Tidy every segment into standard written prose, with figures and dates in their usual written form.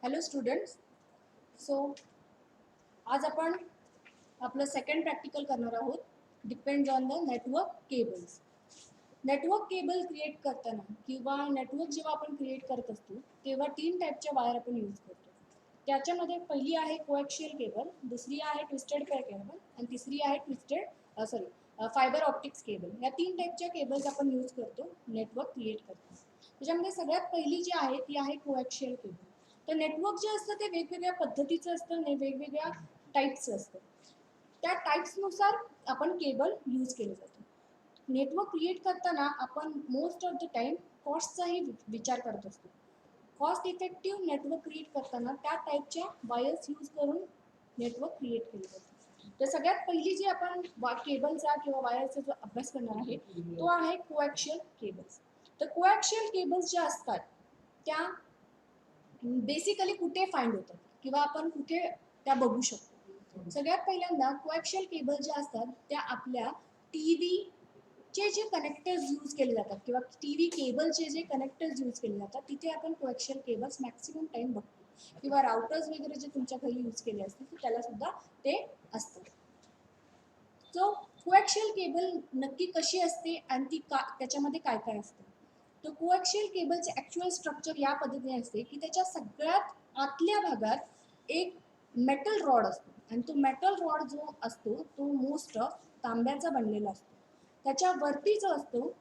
Hello students. So आज आपण आपलं सेकंड प्रॅक्टिकल करणार आहोत. Depends on the network cables. Network cable create करताना किंवा नेटवर्क जेव्हा आपण क्रिएट करत असतो तेव्हा 3 टाईपच्या वायर आपण यूज करतो. त्याच्यामध्ये पहिली आहे कोएक्शियल केबल, दुसरी आहे ट्विस्टेड पेअर केबल आणि तिसरी आहे फायबर ऑप्टिक्स केबल. या 3 टाईपच्या केबल्स आपण यूज करतो नेटवर्क क्रिएट करताना. त्याच्यामध्ये सगळ्यात पहिली जी आहे ती आहे कोएक्शियल केबल. तर नेटवर्क जे असतं ते वेगवेगळ्या पद्धतीचं असतं आणि वेगवेगळ्या टाईप्सचं असतं. त्या टाईप्सनुसार आपण केबल यूज केले जातो. नेटवर्क क्रिएट करताना आपण मोस्ट ऑफ द टाइम कॉस्टचाही विचार करत असतो. कॉस्ट इफेक्टिव्ह नेटवर्क क्रिएट करताना त्या टाईपच्या वायर्स यूज करून नेटवर्क क्रिएट केले जाते. तर सगळ्यात पहिली जी आपण केबलचा किंवा वायरचा जो अभ्यास करणार आहे तो आहे कोएक्शियल केबल्स. तर कोएक्शियल केबल्स ज्या असतात त्या बेसिकली कुठे फाइंड होतात किंवा आपण कुठे त्या बघू शकतो. सगळ्यात पहिल्यांदा कोएक्शियल केबल ज्या असतात त्या आपल्या टीव्ही चे जे कनेक्टर्स यूज केले जातात किंवा टीव्ही केबलचे जे कनेक्टर्स यूज केले जातात तिथे आपण कोएक्शियल केबल्स मॅक्सिमम टाइम बघतो किंवा राउटर्स वगैरे जे तुमच्या घरी यूज केले असतील तर त्याला सुद्धा ते असतं. सो कोएक्शियल केबल नक्की कशी असते आणि ती त्याच्यामध्ये काय काय असतं. तर कोएक्शियल केबलचे ॲक्च्युअल स्ट्रक्चर या पद्धतीने असते की त्याच्या सगळ्यात आतल्या भागात एक मेटल रॉड असतो आणि तो मेटल रॉड जो असतो तो मोस्ट ऑफ तांब्याचा बनलेला असतो. त्याच्यावरती जो असतो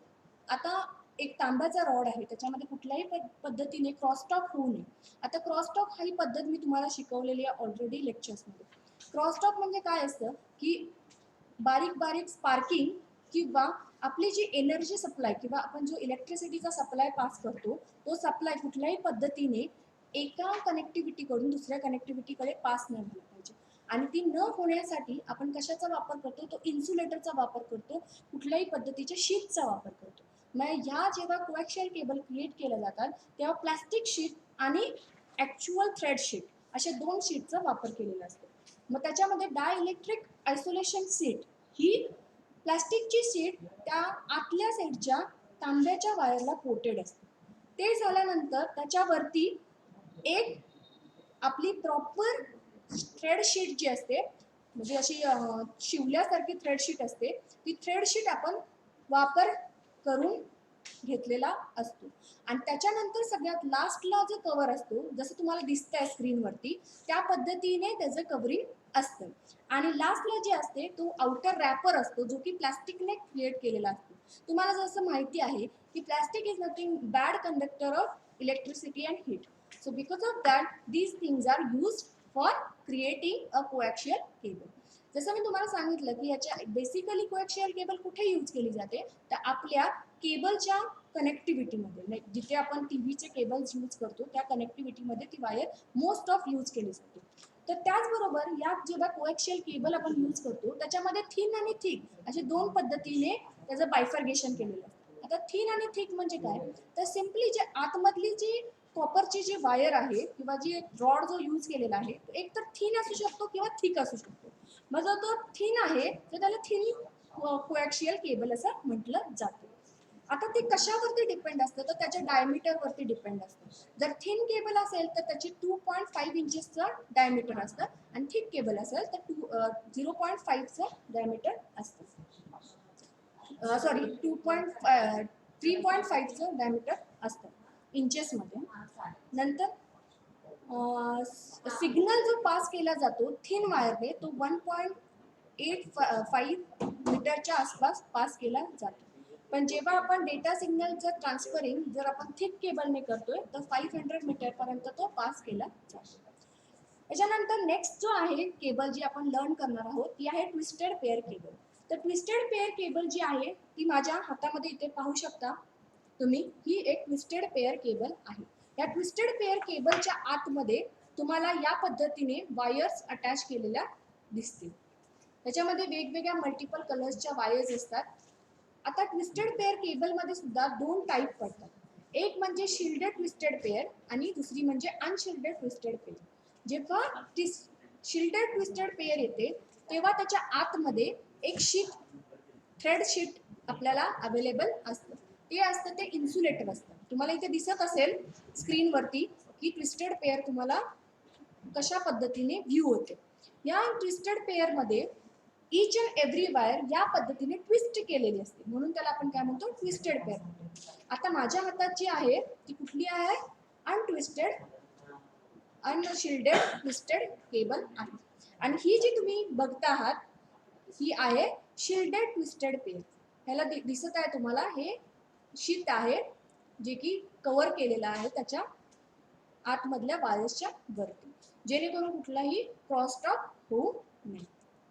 आता एक तांब्याचा रॉड आहे त्याच्यामध्ये कुठल्याही पद्धतीने क्रॉसटॉक होऊ नये. आता क्रॉसटॉक ही पद्धत मी तुम्हाला शिकवलेली आहे ऑलरेडी लेक्चर्समध्ये. क्रॉसटॉक म्हणजे काय असतं की बारीक बारीक स्पार्किंग किंवा आपली जी एनर्जी सप्लाय किंवा आपण जो इलेक्ट्रिसिटीचा सप्लाय पास करतो तो सप्लाय कुठल्याही पद्धतीने एका कनेक्टिव्हिटीकडून दुसऱ्या कनेक्टिव्हिटीकडे पास नाही झाला पाहिजे. आणि ती न होण्यासाठी आपण कशाचा वापर करतो तो इन्सुलेटरचा वापर करतो, कुठल्याही पद्धतीच्या शीटचा वापर करतो. मग ह्या जेव्हा कोएक्शियल केबल क्रिएट केल्या जातात तेव्हा प्लास्टिक शीट आणि ॲक्च्युअल थ्रेड शीट अशा 2 शीटचा वापर केलेला असतो. मग त्याच्यामध्ये डायइलेक्ट्रिक आयसोलेशन सीट ही प्लास्टिकची सीट त्या आतल्या साईडच्या तांब्याच्या वायरला कोटेड असते. ते झाल्यानंतर त्याच्यावरती एक आपली प्रॉपर थ्रेड शीट जी असते म्हणजे अशी शिवल्यासारखी थ्रेड शीट असते ती थ्रेड शीट आपण वापर करून घेतलेला असतो. आणि त्याच्यानंतर सगळ्यात लास्टला जो कव्हर असतो जसं तुम्हाला दिसतंय स्क्रीनवरती त्या पद्धतीने त्याचं कव्हरिंग असतं. आणि लास्टला जे असते तो आउटर रॅपर असतो जो की प्लास्टिकने क्रिएट केलेला असतो. तुम्हाला जसं माहिती आहे की plastic is nothing bad conductor of electricity and heat. So because of that these things are used for creating a coaxial cable. जसं मी तुम्हाला सांगितलं की याच्या बेसिकली कोएक्शियल केबल कुठे यूज केली जाते तर आपल्या केबलच्या कनेक्टिव्हिटीमध्ये जिथे आपण टीव्हीचे केबल्स यूज करतो त्या कनेक्टिव्हिटीमध्ये ती वायर मोस्ट ऑफ यूज केली जाते. तर त्याचबरोबर या जेव्हा कोएक्शियल केबल आपण यूज करतो त्याच्यामध्ये थिन आणि थिक असे 2 पद्धतीने त्याचं बायफर्गेशन केलेलं असतं. आता थिन आणि थिक म्हणजे काय तर सिम्पली जे आतमधली जी कॉपरची जी वायर आहे किंवा जी रॉड जो यूज केलेला आहे तो एक तर थिन असू शकतो किंवा थिक असू शकतो. मग जर तो थिन आहे तर त्याला थिन कोएक्शियल केबल असं म्हटलं जातं. आता ते कशावरती डिपेंड असतं तर त्याच्या डायमीटरवरती डिपेंड असतं. जर थिन केबल असेल तर त्याची 2.5 इंचेसचं डायमीटर असतं आणि थिक केबल असेल तर 0.5चं डायमीटर असतं. सॉरी 3.5चं डायमीटर असतं इंचेसमध्ये. नंतर सिग्नल जो पास केला जातो थिन वायरने तो 1.85 मीटरच्या आसपास पास केला जातो. पण जेव्हा आपण डेटा सिग्नलचं ट्रान्सफरिंग जर आपण थिक केबलने करतोय तर 500 मीटरपर्यंत तो पास केला जातो. त्याच्यानंतर नेक्स्ट जो आहे केबल जी आपण लर्न करणार आहोत ती आहे ट्विस्टेड पेअर केबल. तर ट्विस्टेड पेअर केबल जी आहे ती माझ्या हातामध्ये इथे पाहू शकता तुम्ही. ही एक ट्विस्टेड पेअर केबल आहे. या ट्विस्टेड पेअर केबलच्या आतमध्ये तुम्हाला या पद्धतीने वायर्स अटॅच केलेल्या दिसतील. त्याच्यामध्ये वेगवेगळ्या मल्टिपल कलर्सच्या वायर्स असतात. आता ट्विस्टेड पेअर केबलमध्ये सुद्धा 2 टाईप पडतात. एक म्हणजे शिल्डेड ट्विस्टेड पेअर आणि दुसरी म्हणजे अनशिल्डेड ट्विस्टेड पेअर. जेव्हा शिल्डेड ट्विस्टेड पेअर येते तेव्हा त्याच्या आतमध्ये एक शीट थ्रेड शीट आपल्याला अवेलेबल असतं. ते असतं ते इन्सुलेटर असतं. तुम्हाला इथे दिसत असेल स्क्रीनवरती ही ट्विस्टेड पेअर तुम्हाला कशा पद्धतीने व्ह्यू होते. या ट्विस्टेड पेअरमध्ये ईच अँड एव्हरी वायर या पद्धतीने ट्विस्ट केलेली असते, म्हणून त्याला आपण काय म्हणतो, ट्विस्टेड पेअर म्हणतो. आता माझ्या हातात जी आहे ती कुठली आहे, अनट्विस्टेड अनशिल्डेड ट्विस्टेड केबल आहे. आणि ही जी तुम्ही बघता आहात ही आहे शिल्डेड ट्विस्टेड पेअर. ह्याला दिसत आहे तुम्हाला हे शीट आहे जे की कव्हर केलेलं आहे त्याच्या आतमधल्या वायर्सच्या वरती, जेणेकरून कुठलाही क्रॉसटॉक होऊ नये.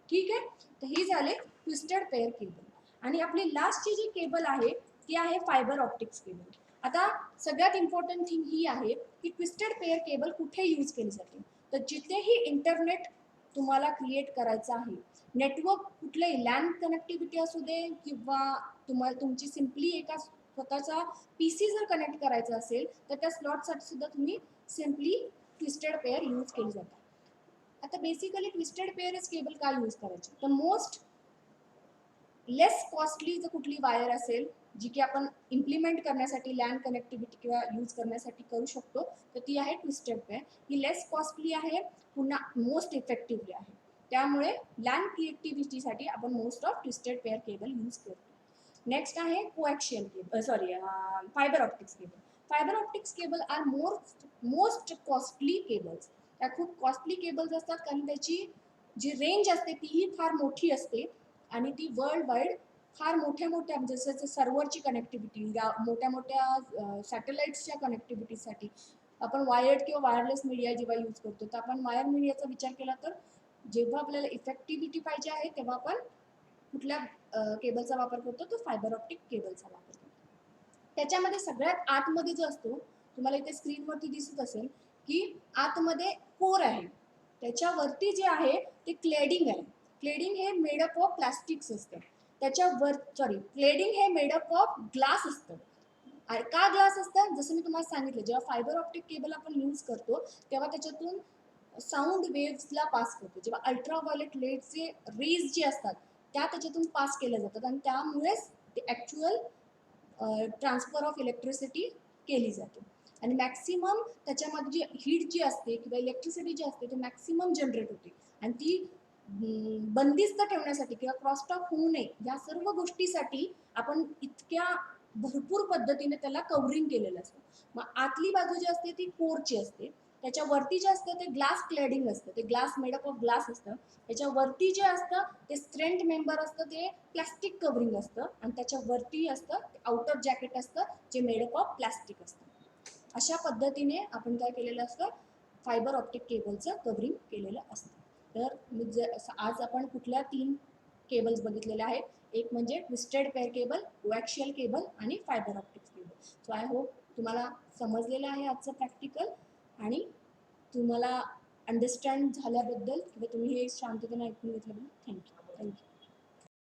ठीक आहे, तर ही झाले ट्विस्टेड पेअर केबल. आणि आपली लास्टची जी केबल आहे ती आहे फायबर ऑप्टिक्स केबल. आता सगळ्यात इम्पॉर्टंट थिंग ही आहे की ट्विस्टेड पेअर केबल कुठे यूज केली जाते, तर जिथेही इंटरनेट तुम्हाला क्रिएट करायचं आहे, नेटवर्क कुठलंही लॅन कनेक्टिव्हिटी असू दे किंवा तुम्हाला तुमची सिम्पली एका स्वतःचा PC जर कनेक्ट करायचा असेल तर त्या स्लॉटसाठी सुद्धा तुम्ही सिम्पली ट्विस्टेड पेअर यूज केली जातात. आता बेसिकली ट्विस्टेड पेअरच केबल काय यूज करायची, तर मोस्ट लेस कॉस्टली जर कुठली वायर असेल जी की आपण इम्प्लिमेंट करण्यासाठी लॅन कनेक्टिव्हिटी किंवा यूज करण्यासाठी करू शकतो, तर ती आहे ट्विस्टेड पेअर. ही लेस कॉस्टली आहे, पुन्हा मोस्ट इफेक्टिव्हली आहे. त्यामुळे लॅन कनेक्टिव्हिटीसाठी आपण most of twisted pair cable use करतो. नेक्स्ट आहे coaxial cable, fibre optics cable. Fibre optics cable are most costly cables. त्या खूप कॉस्टली केबल्स असतात कारण त्याची जी रेंज असते तीही फार मोठी असते आणि ती वर्ल्ड वाईड फार मोठ्या मोठ्या जसं सर्व्हरची कनेक्टिव्हिटी, मोठ्या मोठ्या सॅटेलाइट्सच्या कनेक्टिव्हिटीसाठी आपण वायर्ड किंवा वायरलेस मीडिया जेव्हा यूज करतो, तर आपण वायर मीडियाचा विचार केला तर जेव्हा आपल्याला इफेक्टिव्हिटी पाहिजे आहे तेव्हा आपण कुठल्या केबलचा वापर करतो, तो फायबर ऑप्टिक केबलचा वापर करतो. त्याच्यामध्ये सगळ्यात आतमध्ये जो असतो, तुम्हाला इथे स्क्रीनवरती दिसत असेल की आतमध्ये कोर आहे, त्याच्यावरती जे आहे ते क्लेडिंग आहे. क्लेडिंग हे मेडअप ऑफ प्लास्टिक्स असतं. क्लेडिंग हे मेडअप ऑफ ग्लास असतं. का ग्लास असतं, जसं मी तुम्हाला सांगितलं, जेव्हा फायबर ऑप्टिक केबल आपण यूज करतो तेव्हा त्याच्यातून साऊंड वेव्सला पास करतो. जेव्हा अल्ट्राव्हायोलेट लेटचे रेज जे असतात त्या त्याच्यातून पास केल्या जातात आणि त्यामुळेच ते ॲक्च्युअल ट्रान्सफर ऑफ इलेक्ट्रिसिटी केली जाते. आणि मॅक्सिमम त्याच्यामध्ये जी हीट जी असते किंवा इलेक्ट्रिसिटी जी असते ते मॅक्सिमम जनरेट होते. आणि ती बंदिस्त ठेवण्यासाठी किंवा क्रॉसटॉक होऊ नये या सर्व गोष्टीसाठी आपण इतक्या भरपूर पद्धतीने त्याला कव्हरिंग केलेलं असतं. मग आतली बाजू जी असते ती कोरची असते, त्याच्यावरती जे असतं ते ग्लास क्लॅडिंग असतं, ते ग्लास मेडअप ऑफ ग्लास असतं. त्याच्यावरती जे असतं ते स्ट्रेंट मेंबर असतं, ते प्लॅस्टिक कव्हरिंग असतं. आणि त्याच्यावरती असतं ते आउटर जॅकेट असतं जे मेडअप ऑफ प्लॅस्टिक असतं. अशा पद्धतीने आपण काय केलेलं असतं, फायबर ऑप्टिक केबलचं कव्हरिंग केलेलं असतं. तर मी आज आपण कुठल्या 3 केबल्स बघितलेल्या आहेत, एक म्हणजे twisted pair cable, coaxial cable आणि fibre optics cable. So I hope तुम्हाला समजलेलं आहे आजचं प्रॅक्टिकल आणि तुम्हाला अंडरस्टँड झाल्याबद्दल किंवा तुम्ही हे शांततेने ऐकून घेतल्याबद्दल थँक्यू.